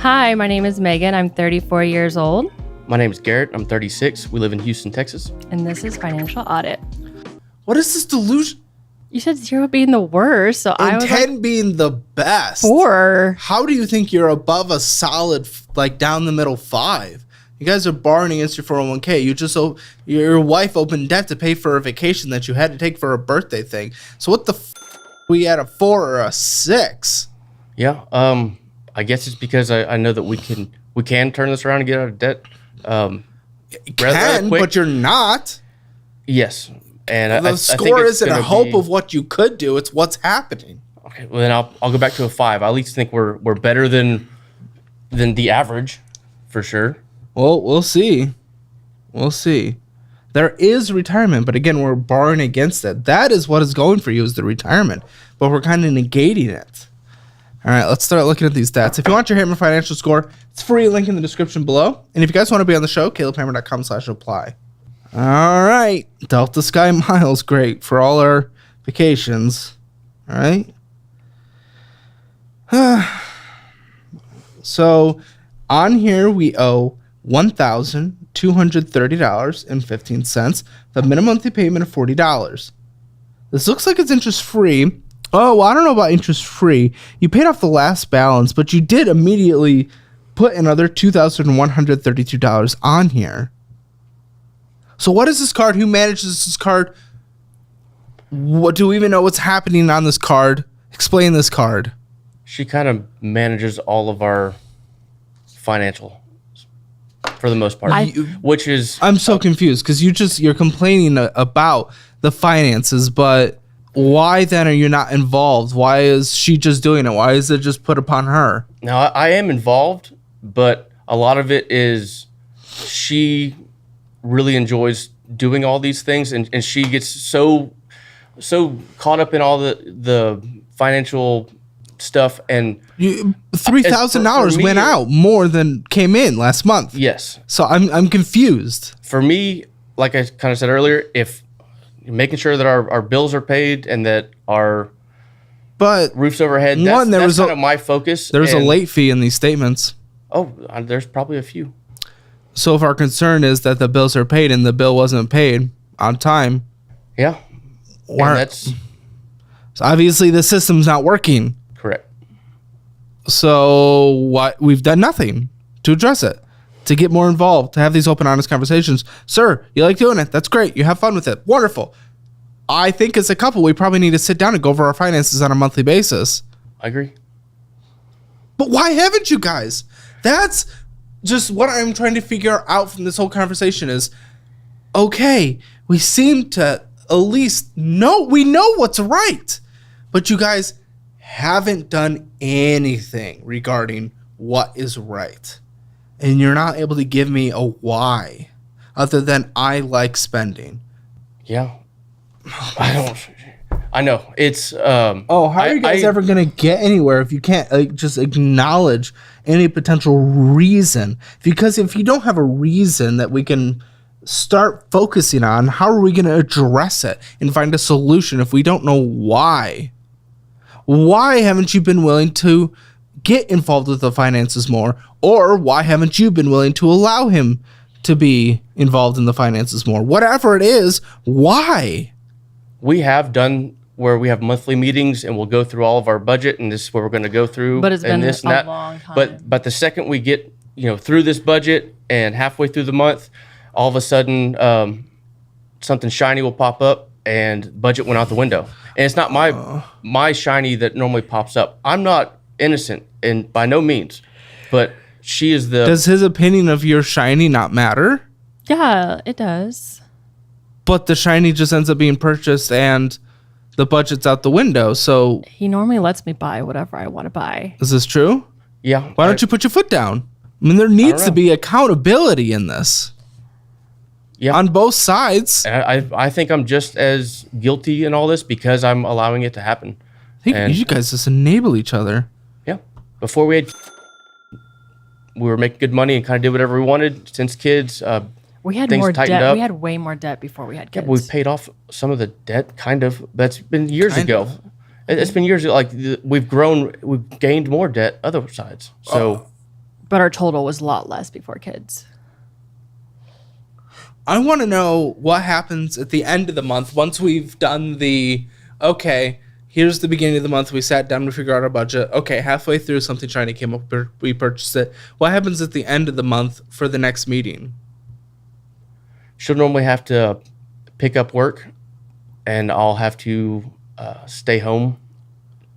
Hi, my name is Megan. I'm 34 years old. My name is Garrett. I'm 36. We live in Houston, Texas. And this is Financial Audit. What is this delusion? You said 0 being the worst, so I was 10 being the best. 4. How do you think you're above a solid, like, down the middle 5? You guys are borrowing against your 401k. Your wife opened debt to pay for a vacation that you had to take for a birthday thing. So what the we at a 4 or a 6? Yeah. I guess it's because I know that we can turn this around and get out of debt. You can, but you're not. Yes. And the score isn't a hope of what you could do. It's what's happening. Okay. Well, then I'll go back to a 5. I at least think we're better than the average, for sure. Well, we'll see. We'll see. There is retirement, but again, we're borrowing against it. That is what is going for you is the retirement, but we're kind of negating it. All right, let's start looking at these stats. If you want your Hammer Financial Score, it's free. Link in the description below. And if you guys want to be on the show, calebhammer.com/apply. All right, Delta Sky Miles, great for all our vacations. All right. So on here, we owe $1,230.15, the minimum monthly payment of $40. This looks like it's interest-free. Oh, well, I don't know about interest-free. You paid off the last balance, but you did immediately put another $2,132 on here. So what is this card? Who manages this card? What do we even know what's happening on this card? Explain this card. She kind of manages all of our financial for the most part, which is I'm so confused because you're complaining about the finances, but why then are you not involved? Why is she just doing it? Why is it just put upon her? Now I am involved, but a lot of it is she really enjoys doing all these things, and she gets so caught up in all the financial stuff, and $3,000 went out more than came in last month. Yes. So I'm confused. For me, like I kind of said earlier, if making sure that our bills are paid and that our roof's overhead, that's kind of my focus. There's a late fee in these statements. Oh, there's probably a few. So if our concern is that the bills are paid and the bill wasn't paid on time, yeah, so obviously the system's not working. Correct. So what we've done nothing to address it, to get more involved, to have these open, honest conversations. Sir, you like doing it? That's great. You have fun with it. Wonderful. I think as a couple, we probably need to sit down and go over our finances on a monthly basis. I agree. But why haven't you guys? That's just what I'm trying to figure out from this whole conversation is, okay, we seem to at least know what's right, but you guys haven't done anything regarding what is right. And you're not able to give me a why other than I like spending. Yeah. I know. It's how are you guys ever going to get anywhere if you can't just acknowledge any potential reason? Because if you don't have a reason that we can start focusing on, how are we going to address it and find a solution if we don't know why? Why haven't you been willing to get involved with the finances more? Or why haven't you been willing to allow him to be involved in the finances more? Whatever it is, why? We have done where we have monthly meetings and we'll go through all of our budget, and this is what we're going to go through. But it's been this a long time. But the second we get through this budget and halfway through the month, all of a sudden something shiny will pop up and budget went out the window. And it's not my shiny that normally pops up. I'm not innocent, and by no means, but she is the. Does his opinion of your shiny not matter? Yeah, it does. But the shiny just ends up being purchased and the budget's out the window. So he normally lets me buy whatever I want to buy. Is this true? Yeah. Why don't you put your foot down? I mean, there needs to be accountability in this. Yeah. On both sides. I think I'm just as guilty in all this because I'm allowing it to happen. I think you guys just enable each other. Yeah. Before we were making good money and kind of did whatever we wanted. Since kids, we had more debt. We had way more debt before we had kids. Yeah, we paid off some of the debt, kind of. That's been years ago. It's been years ago. Like we've grown, we've gained more debt other sides. So But our total was a lot less before kids. I want to know what happens at the end of the month once we've done okay, here's the beginning of the month. We sat down to figure out our budget. Okay, halfway through, something shiny came up. We purchased it. What happens at the end of the month for the next meeting? She'll normally have to pick up work, and I'll have to stay home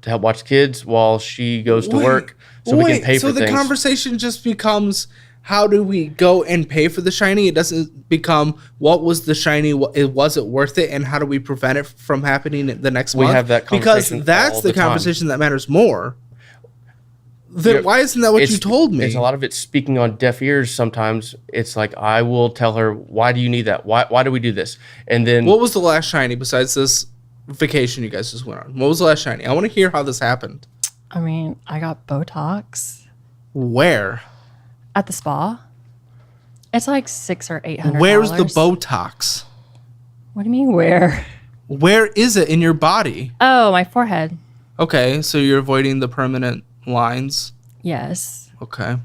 to help watch the kids while she goes to work, so we can pay for things. So the conversation just becomes, how do we go and pay for the shiny? It doesn't become, what was the shiny? Was it worth it? And how do we prevent it from happening the next month? We have that conversation because that's the conversation that matters more. Then why isn't that what you told me? It's a lot of it's speaking on deaf ears. Sometimes it's like, I will tell her, why do you need that? Why do we do this? And then what was the last shiny besides this vacation you guys just went on? What was the last shiny? I want to hear how this happened. I mean, I got Botox. Where? At the spa. It's like $600 or $800. Where's the Botox? What do you mean where? Where is it in your body? Oh, my forehead. Okay, so you're avoiding the permanent lines? Yes. Okay.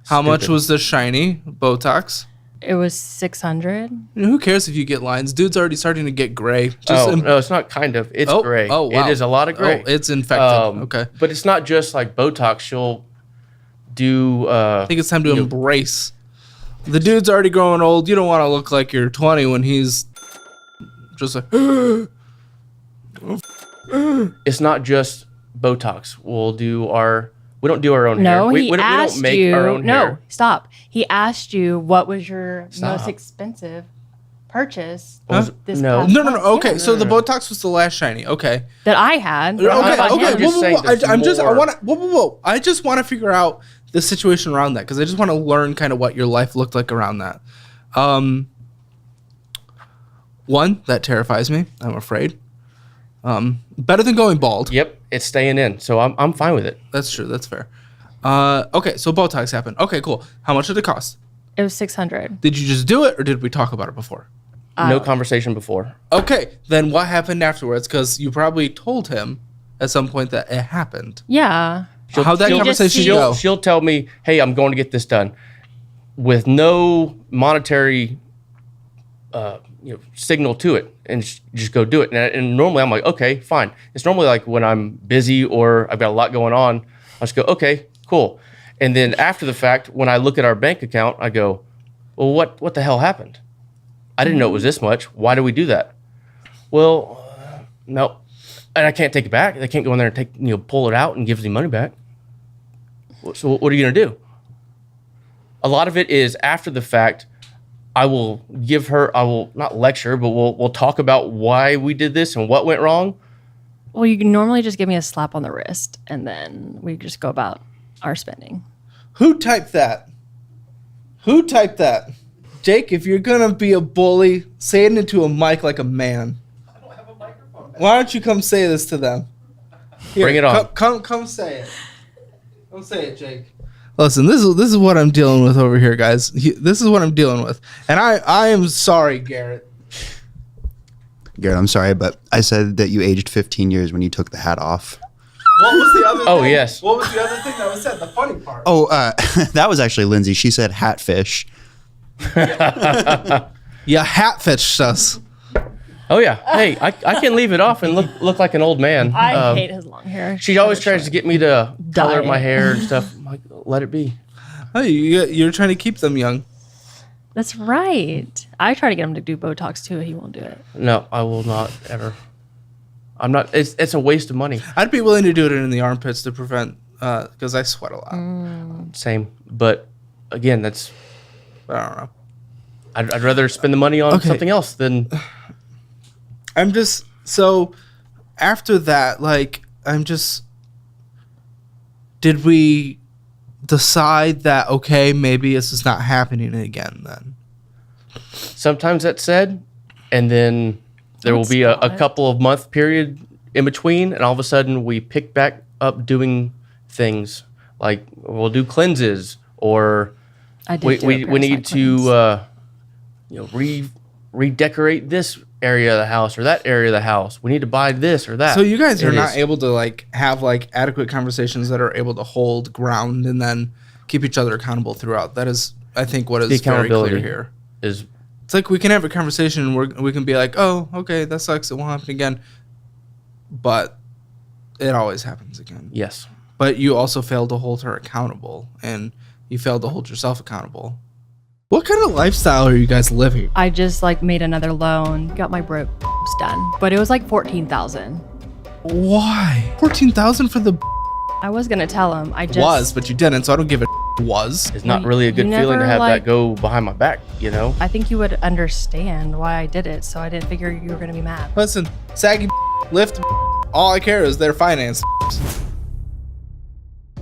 How much was the shiny Botox? It was $600. Who cares if you get lines? Dude's already starting to get gray. No, it's not kind of. It's gray. Oh, wow. It is a lot of gray. Oh, it's infected. Okay. But it's not just like Botox. She'll do... I think it's time to embrace. The dude's already growing old. You don't want to look like you're 20 when he's just like... It's not just Botox. We don't do our own hair. We don't make our own hair. No, stop. He asked you what was your most expensive purchase. No. Okay, so the Botox was the last shiny. Okay. That I had. Okay. I just want to figure out the situation around that, because I just want to learn kind of what your life looked like around that. One, that terrifies me. I'm afraid. Better than going bald. Yep, it's staying in, so I'm fine with it. That's true. That's fair. Okay, so Botox happened. Okay, cool. How much did it cost? It was $600. Did you just do it, or did we talk about it before? No conversation before. Okay, then what happened afterwards? Because you probably told him at some point that it happened. Yeah. How'd that conversation go? She'll tell me, hey, I'm going to get this done, with no monetary signal to it, and just go do it. And normally I'm like, okay, fine. It's normally like when I'm busy or I've got a lot going on, I just go, okay, cool. And then after the fact, when I look at our bank account, I go, well, what the hell happened? I didn't know it was this much. Why do we do that? Well, no. And I can't take it back. They can't go in there and pull it out and give the money back. So what are you going to do? A lot of it is after the fact. I will not lecture, but we'll talk about why we did this and what went wrong. Well, you can normally just give me a slap on the wrist, and then we just go about our spending. Who typed that? Jake, if you're going to be a bully, say it into a mic like a man. I don't have a microphone. Why don't you come say this to them? Here, bring it on. Come say it. Come say it, Jake. Listen, this is what I'm dealing with over here, guys. This is what I'm dealing with. And I am sorry, Garrett. Garrett, I'm sorry, but I said that you aged 15 years when you took the hat off. What was the other thing? Oh, yes. What was the other thing that was said? The funny part. Oh, that was actually Lindsay. She said hatfish. Yeah, hatfished us. Oh, yeah. Hey, I can leave it off and look like an old man. I hate his long hair. She always tries to get me to color my hair and stuff. I'm like, let it be. Hey, you're trying to keep them young. That's right. I try to get him to do Botox too. He won't do it. No, I will not ever. I'm not. It's a waste of money. I'd be willing to do it in the armpits to prevent, because I sweat a lot. Same, but again, I don't know. I'd rather spend the money on something else than. I'm just so after that, did we decide that maybe this is not happening again then? Sometimes that's said, and then there will be a couple of month period in between, and all of a sudden we pick back up doing things like we'll do cleanses, or we need to redecorate this area of the house or that area of the house. We need to buy this or that. So you guys are not able to have adequate conversations that are able to hold ground and then keep each other accountable throughout. That is, I think, what is The very clear accountability here. is It's like we can have a conversation and we can be like, oh, okay, that sucks. It won't happen again. But it always happens again. yes. But you also failed to hold her accountable, and you failed to hold yourself accountable. What kind of lifestyle are you guys living? I just like made another loan, got my broke done, but it was like 14,000. Why? 14,000 for the I was gonna tell him. I just was, but you didn't, so I don't give a was. It's not Well, really a you good feeling to never, have like- that go behind my back, you know? I think you would understand why I did it, so I didn't figure you were gonna be mad. Listen, saggy lift. All I care is their finance.